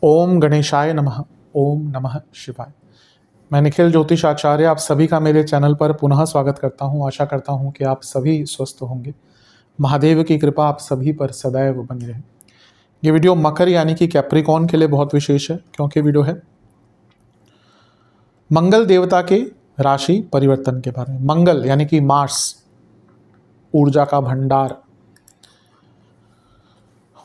ओम गणेशाय नमः। ओम नमः शिवाय। मैं निखिल ज्योतिष आचार्य आप सभी का मेरे चैनल पर पुनः स्वागत करता हूं। आशा करता हूं कि आप सभी स्वस्थ होंगे। महादेव की कृपा आप सभी पर सदैव बनी रहे। ये वीडियो मकर यानी कि कैप्रिकॉर्न के लिए बहुत विशेष है, क्योंकि वीडियो है मंगल देवता के राशि परिवर्तन के बारे में। मंगल यानी कि मार्स, ऊर्जा का भंडार,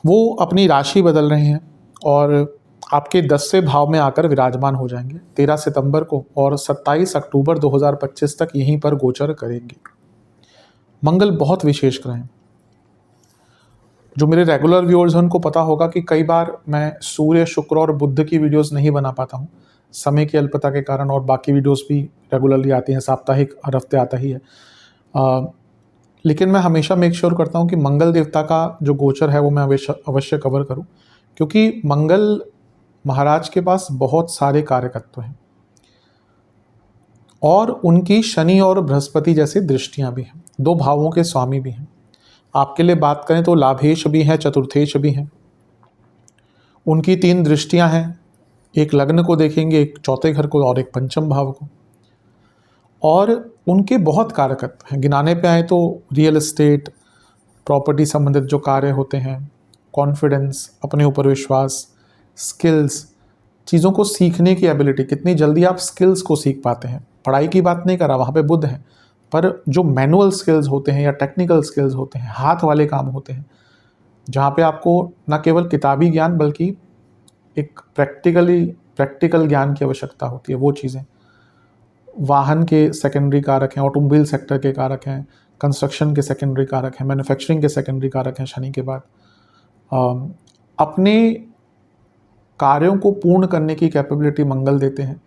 वो अपनी राशि बदल रहे हैं और आपके 10वें भाव में आकर विराजमान हो जाएंगे 13 सितंबर को और 27 अक्टूबर 2025 तक यहीं पर गोचर करेंगे। मंगल बहुत विशेष ग्रह हैं। जो मेरे रेगुलर व्यूअर्स हैं उनको पता होगा कि कई बार मैं सूर्य, शुक्र और बुध की वीडियोस नहीं बना पाता हूँ समय की अल्पता के कारण, और बाकी वीडियोस भी रेगुलरली आती हैं, साप्ताहिक हर हफ्ते आता ही है। लेकिन मैं हमेशा मेक श्योर करता हूँ कि मंगल देवता का जो गोचर है वो मैं अवश्य कवर करूँ, क्योंकि मंगल महाराज के पास बहुत सारे कार्यकत्व हैं और उनकी शनि और बृहस्पति जैसी दृष्टियां भी हैं। 2 भावों के स्वामी भी हैं। आपके लिए बात करें तो लाभेश भी हैं, चतुर्थेश भी हैं। उनकी 3 दृष्टियां हैं, एक लग्न को देखेंगे, एक चौथे घर को और एक पंचम भाव को। और उनके बहुत कारकत्व हैं। गिनाने पे आए तो रियल एस्टेट, प्रॉपर्टी संबंधित जो कार्य होते हैं, कॉन्फिडेंस, अपने ऊपर विश्वास, स्किल्स, चीज़ों को सीखने की एबिलिटी, कितनी जल्दी आप स्किल्स को सीख पाते हैं। पढ़ाई की बात नहीं कर रहा, वहाँ पे बुध है, पर जो मैनुअल स्किल्स होते हैं या टेक्निकल स्किल्स होते हैं, हाथ वाले काम होते हैं, जहाँ पे आपको न केवल किताबी ज्ञान बल्कि एक प्रैक्टिकल ज्ञान की आवश्यकता होती है, वो चीज़ें। वाहन के सेकेंडरी कारक हैं, ऑटोमोबाइल सेक्टर के कारक हैं, कंस्ट्रक्शन के सेकेंडरी कारक हैं, मैन्युफैक्चरिंग के सेकेंडरी कारक हैं शनि के बाद। अपने कार्यों को पूर्ण करने की कैपेबिलिटी मंगल देते हैं।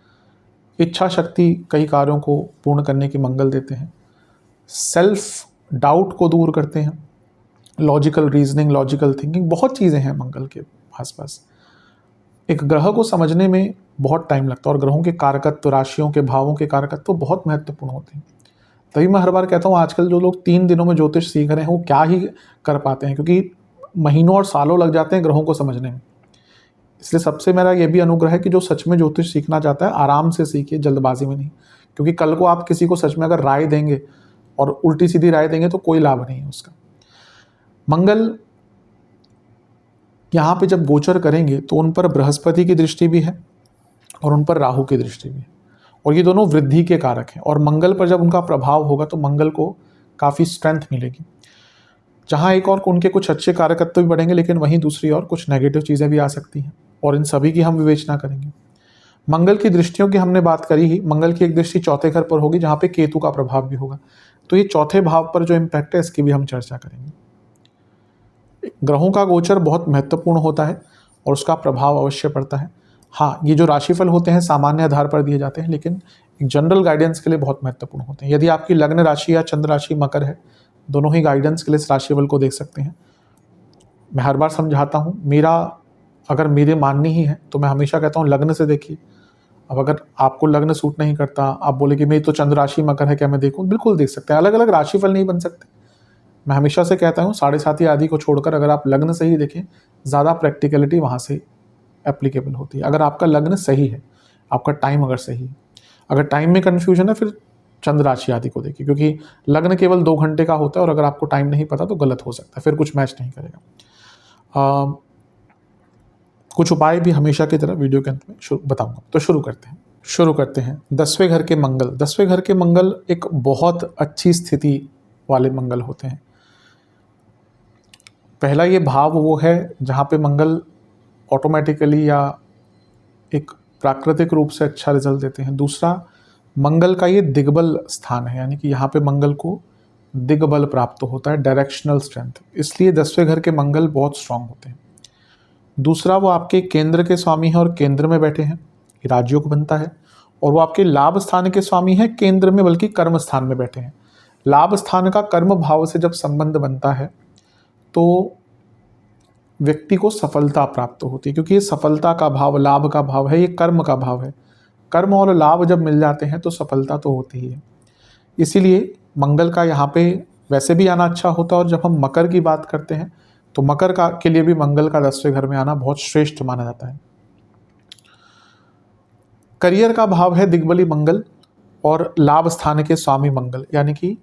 इच्छा शक्ति कई कार्यों को पूर्ण करने की मंगल देते हैं। सेल्फ डाउट को दूर करते हैं। लॉजिकल रीजनिंग, लॉजिकल थिंकिंग, बहुत चीज़ें हैं मंगल के आसपास। एक ग्रह को समझने में बहुत टाइम लगता है और ग्रहों के कारकत्व, राशियों के भावों के कारकत्व तो बहुत महत्वपूर्ण होते हैं। तभी मैं हर बार कहता हूँ आजकल जो लोग 3 दिनों में ज्योतिष सीख रहे हैं वो क्या ही कर पाते हैं, क्योंकि महीनों और सालों लग जाते हैं ग्रहों को समझने में। इसलिए सबसे मेरा ये भी अनुग्रह है कि जो सच में ज्योतिष सीखना चाहता है आराम से सीखिए, जल्दबाजी में नहीं। क्योंकि कल को आप किसी को सच में अगर राय देंगे और उल्टी सीधी राय देंगे तो कोई लाभ नहीं है उसका। मंगल यहाँ पे जब गोचर करेंगे तो उन पर बृहस्पति की दृष्टि भी है और उन पर राहु की दृष्टि भी है, और ये दोनों वृद्धि के कारक हैं। और मंगल पर जब उनका प्रभाव होगा तो मंगल को काफ़ी स्ट्रेंथ मिलेगी। जहाँ एक और उनके कुछ अच्छे कारकत्व भी बढ़ेंगे, लेकिन वहीं दूसरी ओर कुछ नेगेटिव चीज़ें भी आ सकती हैं, और इन सभी की हम विवेचना करेंगे। मंगल की दृष्टियों की हमने बात करी ही। मंगल की एक दृष्टि चौथे घर पर होगी जहाँ पे केतु का प्रभाव भी होगा, तो ये चौथे भाव पर जो इम्पैक्ट है इसकी भी हम चर्चा करेंगे। ग्रहों का गोचर बहुत महत्वपूर्ण होता है और उसका प्रभाव अवश्य पड़ता है। हाँ, ये जो राशिफल होते हैं सामान्य आधार पर दिए जाते हैं, लेकिन एक जनरल गाइडेंस के लिए बहुत महत्वपूर्ण होते हैं। यदि आपकी लग्न राशि या चंद्र राशि मकर है, दोनों ही गाइडेंस के लिए इस राशिफल को देख सकते हैं। मैं हर बार समझाता हूँ, अगर मेरे माननी ही है तो मैं हमेशा कहता हूँ लग्न से देखिए। अब अगर आपको लग्न सूट नहीं करता, आप बोले कि मेरी तो चंद्र राशि मकर है, क्या मैं देखूँ? बिल्कुल देख सकते हैं। अलग अलग राशिफल नहीं बन सकते। मैं हमेशा से कहता हूँ 7.5 आदि को छोड़कर अगर आप लग्न से ही देखें, ज़्यादा प्रैक्टिकलिटी वहाँ से एप्लीकेबल होती है। अगर आपका लग्न सही है, आपका टाइम अगर सही है, अगर टाइम में कन्फ्यूजन है फिर चंद्र राशि आदि को देखिए, क्योंकि लग्न केवल 2 घंटे का होता है और अगर आपको टाइम नहीं पता तो गलत हो सकता है, फिर कुछ मैच नहीं करेगा। कुछ उपाय भी हमेशा की तरह वीडियो के अंत में बताऊंगा। तो शुरू करते हैं 10वें घर के मंगल। 10वें घर के मंगल एक बहुत अच्छी स्थिति वाले मंगल होते हैं। पहला ये भाव वो है जहाँ पे मंगल ऑटोमेटिकली या एक प्राकृतिक रूप से अच्छा रिजल्ट देते हैं। दूसरा, मंगल का ये दिग्बल स्थान है, यानी कि यहाँ पे मंगल को दिग्बल प्राप्त होता है, डायरेक्शनल स्ट्रेंथ। इसलिए 10वें घर के मंगल बहुत स्ट्रांग होते हैं। दूसरा, वो आपके केंद्र के स्वामी हैं और केंद्र में बैठे हैं, राज्यों को बनता है। और वो आपके लाभ स्थान के स्वामी हैं, केंद्र में बल्कि कर्म स्थान में बैठे हैं। लाभ स्थान का कर्म भाव से जब संबंध बनता है तो व्यक्ति को सफलता प्राप्त होती है, क्योंकि ये सफलता का भाव, लाभ का भाव है, ये कर्म का भाव है। कर्म और लाभ जब मिल जाते हैं तो सफलता तो होती ही है। इसीलिए मंगल का यहाँ पे वैसे भी आना अच्छा होता है। और जब हम मकर की बात करते हैं तो मकर का के लिए भी मंगल का 10वें घर में आना बहुत श्रेष्ठ माना जाता है। करियर का भाव है दिग्बली मंगल और लाभ स्थान के स्वामी मंगल, यानी कि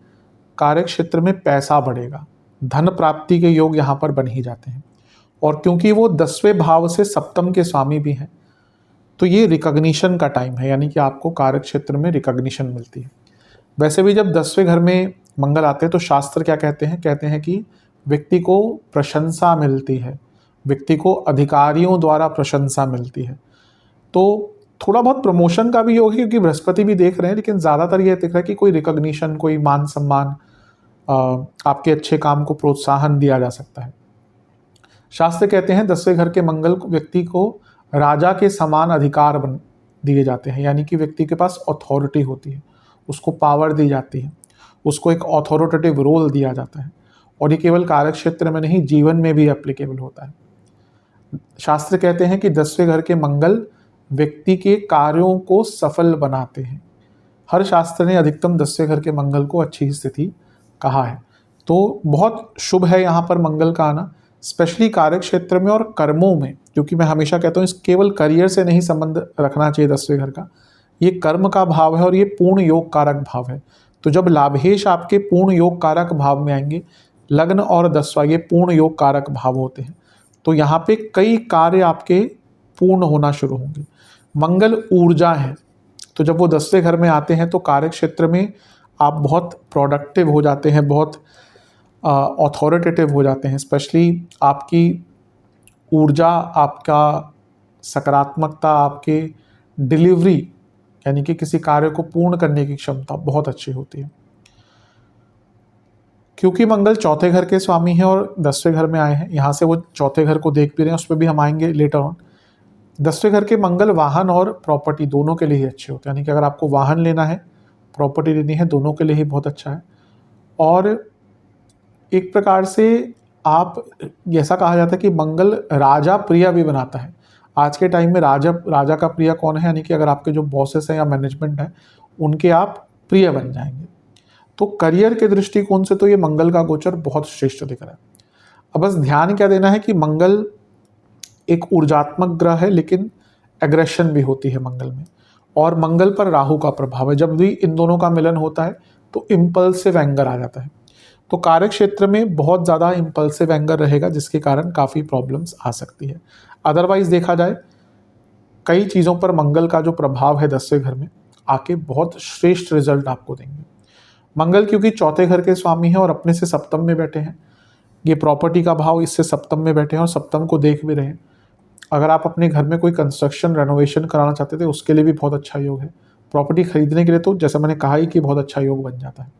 कार्य क्षेत्र में पैसा बढ़ेगा, धन प्राप्ति के योग यहाँ पर बन ही जाते हैं। और क्योंकि वो 10वें भाव से सप्तम के स्वामी भी हैं, तो ये रिकॉग्निशन का टाइम है, यानी कि आपको कार्य क्षेत्र में रिकॉग्निशन मिलती है। वैसे भी जब 10वें घर में मंगल आते हैं तो शास्त्र क्या कहते हैं? कहते हैं कि व्यक्ति को प्रशंसा मिलती है, व्यक्ति को अधिकारियों द्वारा प्रशंसा मिलती है। तो थोड़ा बहुत प्रमोशन का भी योग है क्योंकि बृहस्पति भी देख रहे हैं, लेकिन ज़्यादातर ये दिख रहा है कि कोई रिकॉग्निशन, कोई मान सम्मान, आपके अच्छे काम को प्रोत्साहन दिया जा सकता है। शास्त्र कहते हैं 10वें घर के मंगल व्यक्ति को राजा के समान अधिकार दिए जाते हैं, यानी कि व्यक्ति के पास अथॉरिटी होती है, उसको पावर दी जाती है, उसको एक अथॉरिटेटिव रोल दिया जाता है। और ये केवल कार्य क्षेत्र में नहीं, जीवन में भी एप्लीकेबल होता है। शास्त्र कहते हैं कि 10वें घर के मंगल व्यक्ति के कार्यों को सफल बनाते हैं। हर शास्त्र ने अधिकतम 10वें घर के मंगल को अच्छी स्थिति कहा है। तो बहुत शुभ है यहाँ पर मंगल का आना, स्पेशली कार्य क्षेत्र में और कर्मों में, क्योंकि मैं हमेशा कहता हूँ इस केवल करियर से नहीं संबंध रखना चाहिए 10वें घर का, ये कर्म का भाव है और ये पूर्ण योग कारक भाव है। तो जब लाभेश आपके पूर्ण योग कारक भाव में आएंगे, लग्न और 10वां ये पूर्ण योग कारक भाव होते हैं, तो यहाँ पे कई कार्य आपके पूर्ण होना शुरू होंगे। मंगल ऊर्जा है, तो जब वो 10वें घर में आते हैं तो कार्य क्षेत्र में आप बहुत प्रोडक्टिव हो जाते हैं, बहुत अथॉरिटेटिव हो जाते हैं। स्पेशली आपकी ऊर्जा, आपका सकारात्मकता, आपके डिलीवरी, यानी कि किसी कार्य को पूर्ण करने की क्षमता बहुत अच्छी होती है। क्योंकि मंगल चौथे घर के स्वामी हैं और 10वें घर में आए हैं, यहाँ से वो चौथे घर को देख भी रहे हैं, उस पर भी हम आएंगे लेटर ऑन। 10वें घर के मंगल वाहन और प्रॉपर्टी दोनों के लिए ही अच्छे होते हैं, यानी कि अगर आपको वाहन लेना है, प्रॉपर्टी लेनी है, दोनों के लिए ही बहुत अच्छा है। और एक प्रकार से आप, ऐसा कहा जाता है कि मंगल राजा प्रिय भी बनाता है। आज के टाइम में राजा का प्रिय कौन है? यानी कि अगर आपके जो बॉसेस हैं या मैनेजमेंट है, उनके आप प्रिय बन जाएंगे। तो करियर के दृष्टिकोण से तो ये मंगल का गोचर बहुत श्रेष्ठ दिख रहा है। अब बस ध्यान क्या देना है कि मंगल एक ऊर्जात्मक ग्रह है, लेकिन एग्रेशन भी होती है मंगल में, और मंगल पर राहु का प्रभाव है। जब भी इन दोनों का मिलन होता है तो इम्पल्सिव एंगर आ जाता है। तो कार्य क्षेत्र में बहुत ज़्यादा इम्पल्सिव एंगर रहेगा, जिसके कारण काफ़ी प्रॉब्लम्स आ सकती है। अदरवाइज देखा जाए, कई चीज़ों पर मंगल का जो प्रभाव है 10वें घर में आके बहुत श्रेष्ठ रिजल्ट आपको देंगे। मंगल क्योंकि चौथे घर के स्वामी हैं और अपने से सप्तम में बैठे हैं, ये प्रॉपर्टी का भाव इससे सप्तम में बैठे हैं और सप्तम को देख भी रहे हैं। अगर आप अपने घर में कोई कंस्ट्रक्शन रेनोवेशन कराना चाहते थे, उसके लिए भी बहुत अच्छा योग है। प्रॉपर्टी खरीदने के लिए तो जैसा मैंने कहा ही कि बहुत अच्छा योग बन जाता है।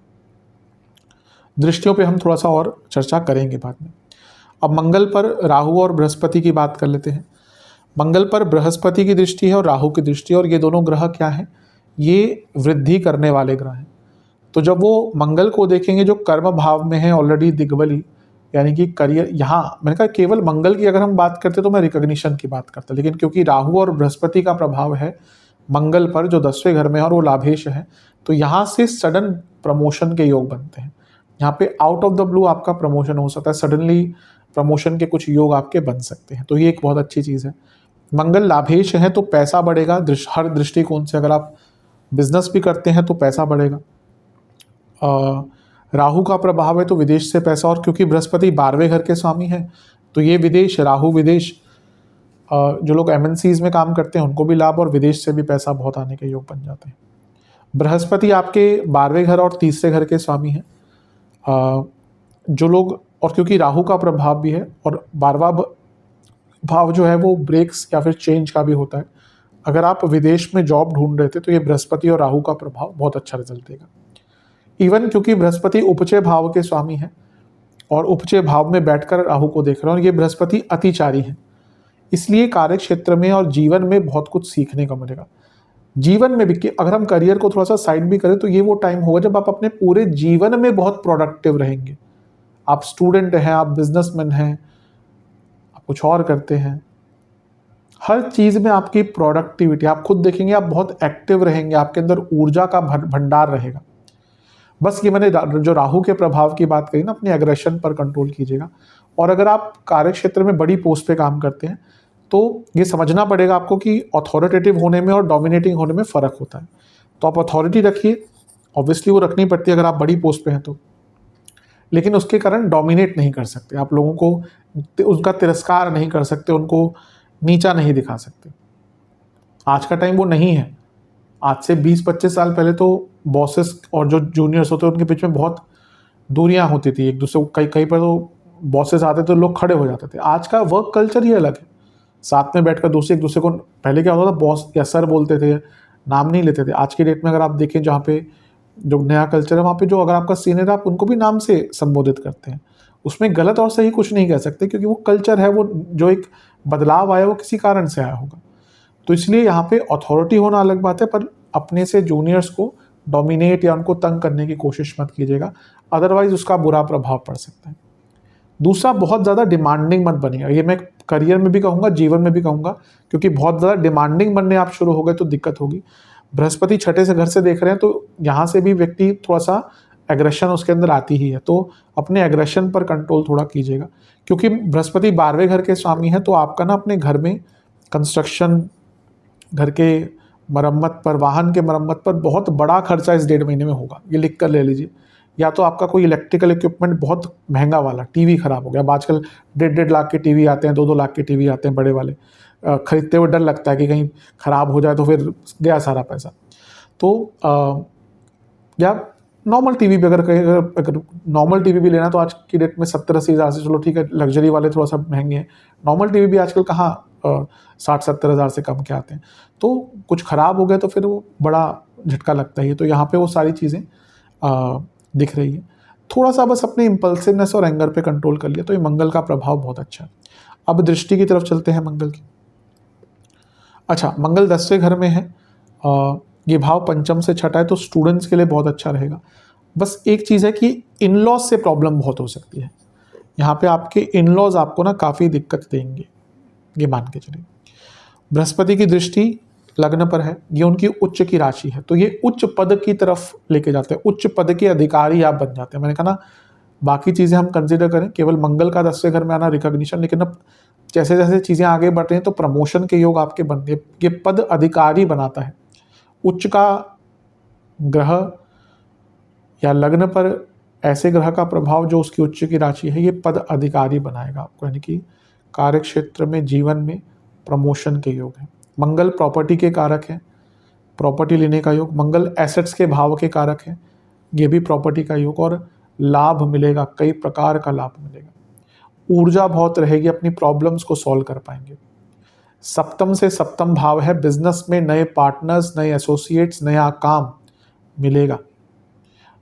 दृष्टियों पे हम थोड़ा सा और चर्चा करेंगे बाद में। अब मंगल पर राहु और बृहस्पति की बात कर लेते हैं। मंगल पर बृहस्पति की दृष्टि है और राहु की दृष्टि है, और ये दोनों ग्रह क्या हैं? ये वृद्धि करने वाले ग्रह हैं। तो जब वो मंगल को देखेंगे जो कर्म भाव में है ऑलरेडी दिग्बली, यानी कि करियर, यहाँ मैंने कहा केवल मंगल की अगर हम बात करते तो मैं रिकॉग्निशन की बात करता, लेकिन क्योंकि राहु और बृहस्पति का प्रभाव है मंगल पर जो 10वें घर में है और वो लाभेश है, तो यहाँ से सडन प्रमोशन के योग बनते हैं। यहाँ पे आउट ऑफ द ब्लू आपका प्रमोशन हो सकता है, सडनली प्रमोशन के कुछ योग आपके बन सकते हैं, तो ये एक बहुत अच्छी चीज़ है। मंगल लाभेश है तो पैसा बढ़ेगा, हर दृष्टिकोण से अगर आप बिजनेस भी करते हैं तो पैसा बढ़ेगा। राहु का प्रभाव है तो विदेश से पैसा, और क्योंकि बृहस्पति 12वें घर के स्वामी हैं तो ये विदेश, राहु विदेश, जो लोग MNCs में काम करते हैं उनको भी लाभ, और विदेश से भी पैसा बहुत आने के योग बन जाते हैं। बृहस्पति आपके 12वें घर और तीसरे घर के स्वामी हैं। जो लोग, और क्योंकि राहु का प्रभाव भी है और 12वां भाव जो है वो ब्रेक्स या फिर चेंज का भी होता है, अगर आप विदेश में जॉब ढूंढ रहे थे तो ये बृहस्पति और राहु का प्रभाव बहुत अच्छा रिजल्ट देगा। इवन क्योंकि बृहस्पति उपचय भाव के स्वामी हैं और उपचय भाव में बैठकर राहु को देख रहे हैं, और ये बृहस्पति अतिचारी हैं, इसलिए कार्य क्षेत्र में और जीवन में बहुत कुछ सीखने को मिलेगा। जीवन में भी, अगर हम करियर को थोड़ा सा साइड भी करें तो ये वो टाइम होगा जब आप अपने पूरे जीवन में बहुत प्रोडक्टिव रहेंगे। आप स्टूडेंट हैं, आप बिजनेसमैन हैं, आप कुछ और करते हैं, हर चीज़ में आपकी प्रोडक्टिविटी आप खुद देखेंगे, आप बहुत एक्टिव रहेंगे, आपके अंदर ऊर्जा का भंडार रहेगा। बस ये मैंने जो राहु के प्रभाव की बात करी ना, अपने एग्रेशन पर कंट्रोल कीजिएगा, और अगर आप कार्य क्षेत्र में बड़ी पोस्ट पे काम करते हैं तो ये समझना पड़ेगा आपको कि अथॉरिटेटिव होने में और डोमिनेटिंग होने में फ़र्क होता है। तो आप अथॉरिटी रखिए, ऑब्वियसली वो रखनी पड़ती है अगर आप बड़ी पोस्ट पे हैं तो, लेकिन उसके कारण डोमिनेट नहीं कर सकते आप लोगों को, उनका तिरस्कार नहीं कर सकते, उनको नीचा नहीं दिखा सकते। आज का टाइम वो नहीं है। आज से 20-25 साल पहले तो बॉसेस और जो जूनियर्स होते हैं उनके बीच में बहुत दूरियां होती थी, एक दूसरे को कई कई पर तो बॉसेस आते थे लोग खड़े हो जाते थे। आज का वर्क कल्चर ही अलग है। साथ में बैठकर दूसरे एक दूसरे को, पहले क्या होता था बॉस या सर बोलते थे, नाम नहीं लेते थे। आज की डेट में अगर आप देखें जहाँ पे जो नया कल्चर है वहाँ पे जो अगर आपका सीनियर है आप उनको भी नाम से संबोधित करते हैं। उसमें गलत और सही कुछ नहीं कह सकते क्योंकि वो कल्चर है, वो जो एक बदलाव आया वो किसी कारण से आया होगा। तो इसलिए यहाँ पे अथॉरिटी होना अलग बात है, पर अपने से जूनियर्स को डोमिनेट या उनको तंग करने की कोशिश मत कीजिएगा, अदरवाइज उसका बुरा प्रभाव पड़ सकता है। दूसरा, बहुत ज़्यादा डिमांडिंग मत बनिएगा। ये मैं करियर में भी कहूँगा, जीवन में भी कहूँगा, क्योंकि बहुत ज़्यादा डिमांडिंग बनने आप शुरू हो गए तो दिक्कत होगी। बृहस्पति छठे से घर से देख रहे हैं तो यहाँ से भी व्यक्ति थोड़ा सा एग्रेशन उसके अंदर आती ही है, तो अपने एग्रेशन पर कंट्रोल थोड़ा कीजिएगा। क्योंकि बृहस्पति 12वें घर के स्वामी हैं तो आपका ना अपने घर में कंस्ट्रक्शन, घर के मरम्मत पर, वाहन के मरम्मत पर बहुत बड़ा खर्चा इस 1.5 महीने में होगा, ये लिख कर ले लीजिए। या तो आपका कोई इलेक्ट्रिकल इक्विपमेंट बहुत महंगा वाला टीवी खराब हो गया। अब आजकल 1.5 लाख के टीवी आते हैं, 2-2 लाख के टीवी आते हैं बड़े वाले, खरीदते हुए डर लगता है कि कहीं ख़राब हो जाए तो फिर गया सारा पैसा। तो या नॉर्मल टीवी भी अगर नॉर्मल टीवी भी लेना तो आज की डेट में 70-80 हज़ार से, चलो ठीक है लग्जरी वाले थोड़ा सा महंगे हैं, नॉर्मल टीवी भी आजकल कहाँ 60-70 हज़ार से कम के आते हैं। तो कुछ ख़राब हो गया तो फिर वो बड़ा झटका लगता ही है। तो यहाँ पे वो सारी चीज़ें दिख रही है। थोड़ा सा बस अपने इम्पल्सिवनेस और एंगर पे कंट्रोल कर लिया तो ये मंगल का प्रभाव बहुत अच्छा है। अब दृष्टि की तरफ चलते हैं मंगल की। अच्छा, मंगल 10वें घर में है, ये भाव पंचम से छठा है, तो स्टूडेंट्स के लिए बहुत अच्छा रहेगा। बस एक चीज़ है कि इन लॉज से प्रॉब्लम बहुत हो सकती है। यहाँ पे आपके इन लॉज आपको ना काफ़ी दिक्कत देंगे, ये मान के चलिए। बृहस्पति की दृष्टि लग्न पर है, ये उनकी उच्च की राशि है, तो ये उच्च पद की तरफ लेके जाते हैं, उच्च पद के अधिकारी आप बन जाते हैं। मैंने कहा ना बाकी चीज़ें हम कंसिडर करें, केवल मंगल का 10वें घर में आना रिकॉग्निशन, लेकिन अब जैसे जैसे चीज़ें आगे बढ़ रही हैं तो प्रमोशन के योग आपके बन गए, ये पद अधिकारी बनाता है। उच्च का ग्रह या लग्न पर ऐसे ग्रह का प्रभाव जो उसकी उच्च की राशि है, ये पद अधिकारी बनाएगा आपको, यानी कि कार्य क्षेत्र में, जीवन में प्रमोशन के योग है। मंगल प्रॉपर्टी के कारक है, प्रॉपर्टी लेने का योग। मंगल एसेट्स के भाव के कारक है, ये भी प्रॉपर्टी का योग, और लाभ मिलेगा, कई प्रकार का लाभ मिलेगा। ऊर्जा बहुत रहेगी, अपनी प्रॉब्लम्स को सॉल्व कर पाएंगे। सप्तम से सप्तम भाव है, बिजनेस में नए पार्टनर्स, नए एसोसिएट्स, नया काम मिलेगा।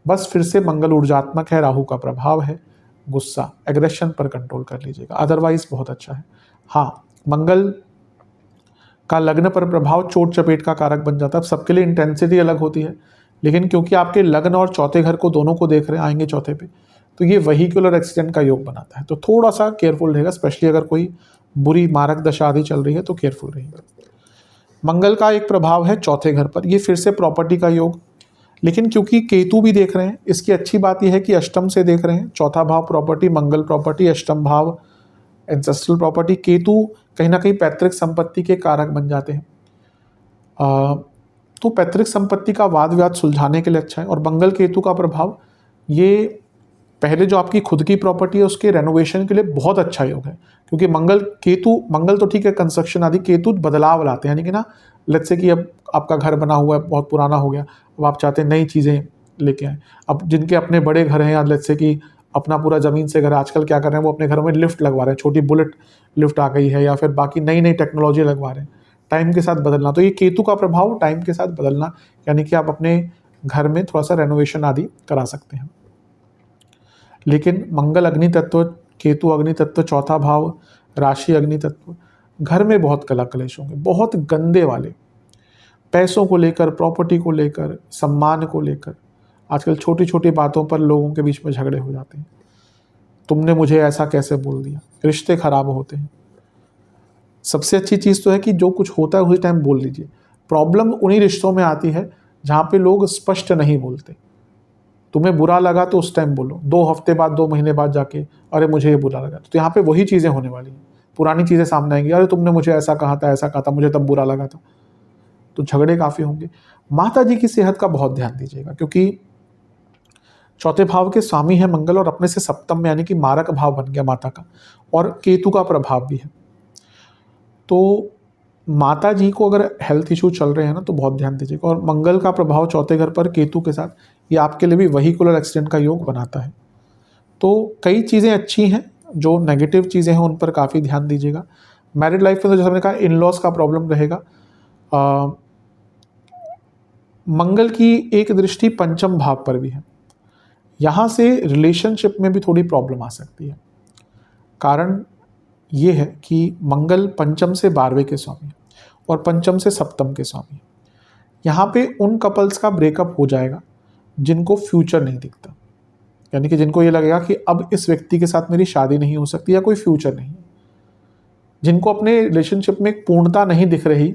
बस फिर से मंगल ऊर्जात्मक है, राहु का प्रभाव है, गुस्सा एग्रेशन पर कंट्रोल कर लीजिएगा, अदरवाइज बहुत अच्छा है। हाँ, मंगल का लग्न पर प्रभाव चोट चपेट का कारक बन जाता है। अब सबके लिए इंटेंसिटी अलग होती है, लेकिन क्योंकि आपके लग्न और चौथे घर को दोनों को देख रहे हैं, आएंगे चौथे पे, तो ये वहीक्यूलर एक्सीडेंट का योग बनाता है। तो थोड़ा सा केयरफुल रहेगा, स्पेशली अगर कोई बुरी मारक दशा आदि चल रही है तो केयरफुल रहेगा। मंगल का एक प्रभाव है चौथे घर पर, ये फिर से प्रॉपर्टी का योग, लेकिन क्योंकि केतु भी देख रहे हैं, इसकी अच्छी बात यह है कि अष्टम से देख रहे हैं। चौथा भाव प्रॉपर्टी, मंगल प्रॉपर्टी, अष्टम भाव एंसेस्ट्रल प्रॉपर्टी। केतु कहीं ना कहीं पैतृक संपत्ति के कारक बन जाते हैं, तो पैतृक संपत्ति का वाद विवाद सुलझाने के लिए अच्छा है। और मंगल केतु का प्रभाव, ये पहले जो आपकी खुद की प्रॉपर्टी है उसके रेनोवेशन के लिए बहुत अच्छा योग है, क्योंकि मंगल तो ठीक है कंस्ट्रक्शन आदि, केतु बदलाव लाते हैं, यानी कि ना लेट्स से कि अब आपका घर बना हुआ है, बहुत पुराना हो गया, अब आप चाहते हैं नई चीज़ें लेके आए। अब जिनके अपने बड़े घर हैं, या लेट्स से कि अपना पूरा ज़मीन से घर है, आजकल क्या कर रहे हैं वो अपने घरों में लिफ्ट लगवा रहे हैं, छोटी बुलेट लिफ्ट आ गई है, या फिर बाकी नई नई टेक्नोलॉजी लगवा रहे हैं, टाइम के साथ बदलना। तो ये केतु का प्रभाव, टाइम के साथ बदलना, यानी कि आप अपने घर में थोड़ा सा रेनोवेशन आदि करा सकते हैं। लेकिन मंगल अग्नि तत्व, केतु अग्नि तत्व, चौथा भाव राशि अग्नि तत्व, घर में बहुत कला कलेश होंगे, बहुत गंदे वाले, पैसों को लेकर, प्रॉपर्टी को लेकर, सम्मान को लेकर। आजकल छोटी छोटी बातों पर लोगों के बीच में झगड़े हो जाते हैं, तुमने मुझे ऐसा कैसे बोल दिया, रिश्ते खराब होते हैं। सबसे अच्छी चीज़ तो है कि जो कुछ होता है उसी टाइम बोल लीजिए। प्रॉब्लम उन्हीं रिश्तों में आती है जहाँ पे लोग स्पष्ट नहीं बोलते, तुम्हें बुरा लगा तो उस टाइम बोलो, 2 हफ्ते बाद 2 महीने बाद जाके अरे मुझे ये बुरा लगा, तो यहाँ पे वही चीज़ें होने वाली हैं, पुरानी चीज़ें सामने आएंगी, अरे तुमने मुझे ऐसा कहा था, मुझे तब बुरा लगा था, तो झगड़े काफ़ी होंगे। माता जी की सेहत का बहुत ध्यान दीजिएगा, क्योंकि चौथे भाव के स्वामी है मंगल और अपने से सप्तम में यानी कि मारक भाव बन गया माता का, और केतु का प्रभाव भी है। तो माता जी को अगर हेल्थ इशू चल रहे हैं ना तो बहुत ध्यान दीजिएगा। और मंगल का प्रभाव चौथे घर पर केतु के साथ, ये आपके लिए भी वहीकुलर एक्सीडेंट का योग बनाता है। तो कई चीज़ें अच्छी हैं, जो नेगेटिव चीज़ें हैं उन पर काफ़ी ध्यान दीजिएगा। मैरिड लाइफ में तो जैसे हमने कहा इन लॉज का प्रॉब्लम रहेगा। मंगल की एक दृष्टि पंचम भाव पर भी है, यहाँ से रिलेशनशिप में भी थोड़ी प्रॉब्लम आ सकती है। कारण ये है कि मंगल पंचम से 12वें के स्वामी है और पंचम से सप्तम के स्वामी है। यहाँ पे उन कपल्स का ब्रेकअप हो जाएगा जिनको फ्यूचर नहीं दिखता, यानी कि जिनको ये लगेगा कि अब इस व्यक्ति के साथ मेरी शादी नहीं हो सकती या कोई फ्यूचर नहीं, जिनको अपने रिलेशनशिप में एक पूर्णता नहीं दिख रही,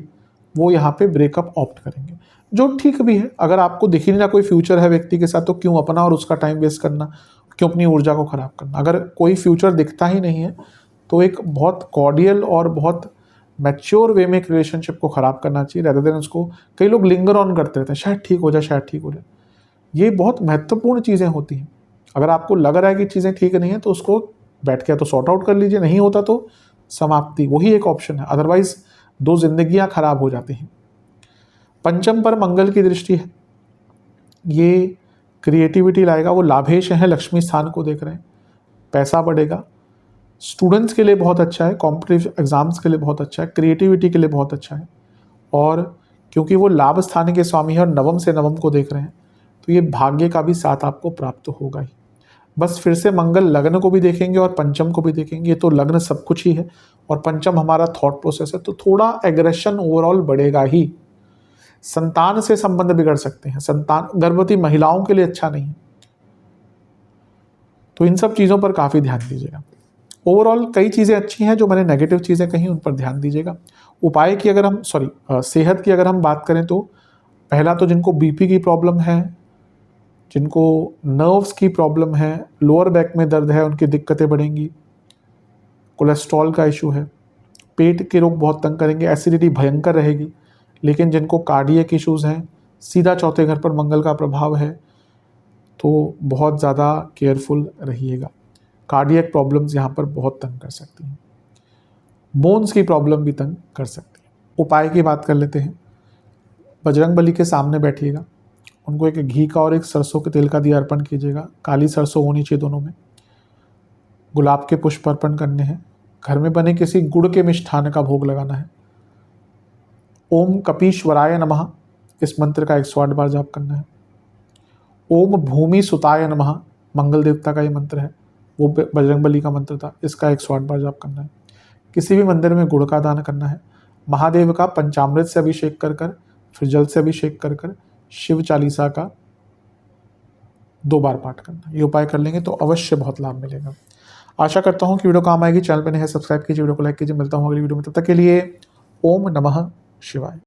वो यहाँ पे ब्रेकअप ऑप्ट करेंगे, जो ठीक भी है। अगर आपको दिख ही नहीं रहा कोई फ्यूचर है व्यक्ति के साथ, तो क्यों अपना और उसका टाइम वेस्ट करना, क्यों अपनी ऊर्जा को खराब करना। अगर कोई फ्यूचर दिखता ही नहीं है तो एक बहुत कॉर्डियल और बहुत मैच्योर वे में एक रिलेशनशिप को ख़राब करना चाहिए, रेदर देन उसको। कई लोग लिंगर ऑन करते रहते हैं, शायद ठीक हो जाए, शायद ठीक हो जाए। ये बहुत महत्वपूर्ण चीज़ें होती हैं। अगर आपको लग रहा है कि चीज़ें ठीक नहीं है तो उसको बैठ के तो सॉर्ट आउट कर लीजिए, नहीं होता तो समाप्ति, वही एक ऑप्शन है। अदरवाइज 2 जिंदगियां खराब हो जाती हैं। पंचम पर मंगल की दृष्टि है, ये क्रिएटिविटी लाएगा। वो लाभेश है, लक्ष्मी स्थान को देख रहे हैं, पैसा बढ़ेगा। स्टूडेंट्स के लिए बहुत अच्छा है, कॉम्पिटिटिव एग्जाम्स के लिए बहुत अच्छा है, क्रिएटिविटी के लिए बहुत अच्छा है। और क्योंकि वो लाभ स्थान के स्वामी है और नवम से नवम को देख रहे हैं, तो ये भाग्य का भी साथ आपको प्राप्त होगा ही। बस फिर से मंगल लग्न को भी देखेंगे और पंचम को भी देखेंगे। ये तो लग्न सब कुछ ही है और पंचम हमारा थॉट प्रोसेस है, तो थोड़ा एग्रेशन ओवरऑल बढ़ेगा ही। संतान से संबंध बिगड़ सकते हैं, संतान गर्भवती महिलाओं के लिए अच्छा नहीं है, तो इन सब चीज़ों पर काफ़ी ध्यान दीजिएगा। ओवरऑल कई चीज़ें अच्छी हैं, जो मैंने नेगेटिव चीज़ें कही उन पर ध्यान दीजिएगा। उपाय की अगर हम सेहत की अगर हम बात करें तो पहला तो जिनको बीपी की प्रॉब्लम है, जिनको नर्व्स की प्रॉब्लम है, लोअर बैक में दर्द है, उनकी दिक्कतें बढ़ेंगी। कोलेस्ट्रॉल का इशू है, पेट के रोग बहुत तंग करेंगे, एसिडिटी भयंकर रहेगी। लेकिन जिनको कार्डियक इश्यूज़ हैं, सीधा चौथे घर पर मंगल का प्रभाव है, तो बहुत ज़्यादा केयरफुल रहिएगा। कार्डियक प्रॉब्लम्स यहाँ पर बहुत तंग कर सकती हैं, बोन्स की प्रॉब्लम भी तंग कर सकती है। उपाय की बात कर लेते हैं। बजरंग बली के सामने बैठिएगा, उनको एक घी का और एक सरसों के तेल का दिया अर्पण कीजिएगा। काली सरसों होनी चाहिए दोनों में। गुलाब के पुष्प अर्पण करने हैं। घर में बने किसी गुड़ के मिष्ठान का भोग लगाना है। ओम कपीश्वराय नमः, इस मंत्र का 108 बार जाप करना है। ओम भूमि सुताय नमः, मंगल देवता का ये मंत्र है, वो बजरंगबली का मंत्र था, इसका 108 बार जाप करना है। किसी भी मंदिर में गुड़ का दान करना है। महादेव का पंचामृत से अभिषेक कर कर, फिर जल से अभिषेक कर कर शिव चालीसा का 2 बार पाठ करना। ये उपाय कर लेंगे तो अवश्य बहुत लाभ मिलेगा। आशा करता हूँ कि वीडियो काम आएगी। चैनल पर नए हैं सब्सक्राइब कीजिए, वीडियो को लाइक कीजिए। मिलता हूँ अगली वीडियो में, तब तक के लिए ओम नमः शिवाय।